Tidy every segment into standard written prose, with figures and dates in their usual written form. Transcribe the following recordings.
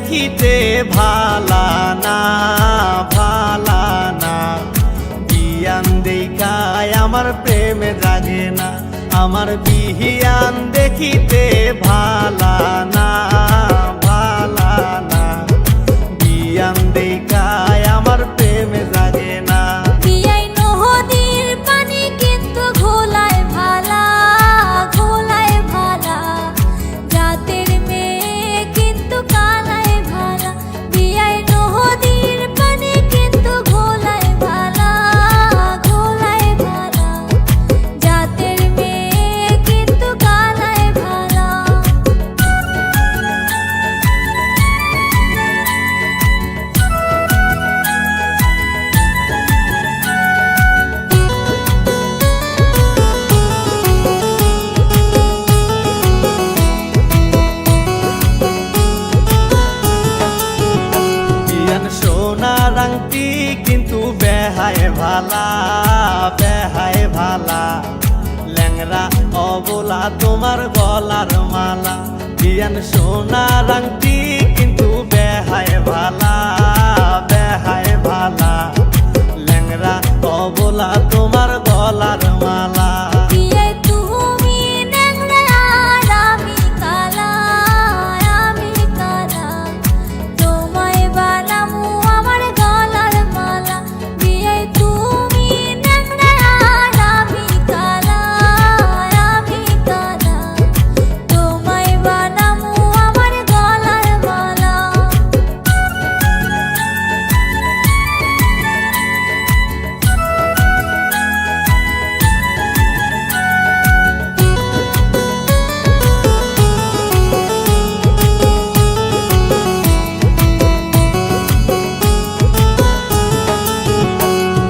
দেখিতে ভালা না ভালা না, বিয়ান দেখায় আমার প্রেমে জাগে না, আমার বিহিয়ান দেখিতে ভালা না ভালা না, বিয়ান দেখায় আমার প্রেমে জাগে না। বিয়াই নদীর পানি কিন্তু ঘোলায় ভালা ঘোলায় ভালা, জাতের মেয়ে কিন্তু কালায় ভালা। বিয়াই নদীর পানি কিন্তু ঘোলায় ভালা ঘোলায় ভালা, জাতের মেয়ে কিন্তু কালায় ভালা। সোনার আংটি কিন্তু বেহায় ভালা বেহায় ভালা, ল্যাংরা অবলা তোমার গলার মালা। বিয়ান সোনার আংটি কিন্তু বেহায় ভালা বেহায় ভালা, ল্যাংরা অবলা তোমার গলার মালা। বিয়াই তুমি ন্যাংরা আর আমি কালা আমি কালা, তোমায় বানামু আমার গলার মালা। বিয়াই তুমি ন্যাংরা আর আমি কালা আমি কালা, তোমায় বানামু আমার গলার মালা।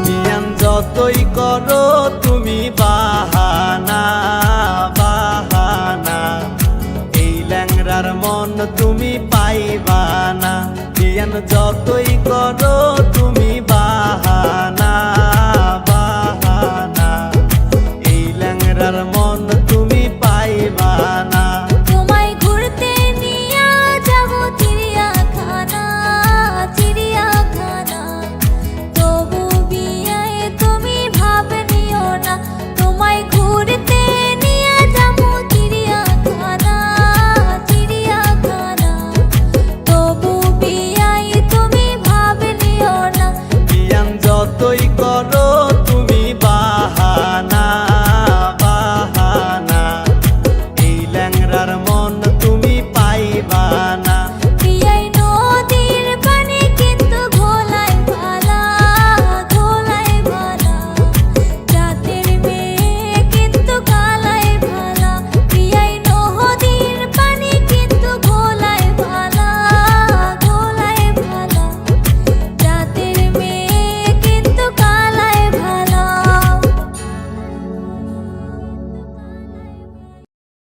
বিয়ান যতই করো তুমি বাহানা বাহানা, এই ল্যাংরার মন তুমি পাইবা না। বিয়ান যতই করো তুমি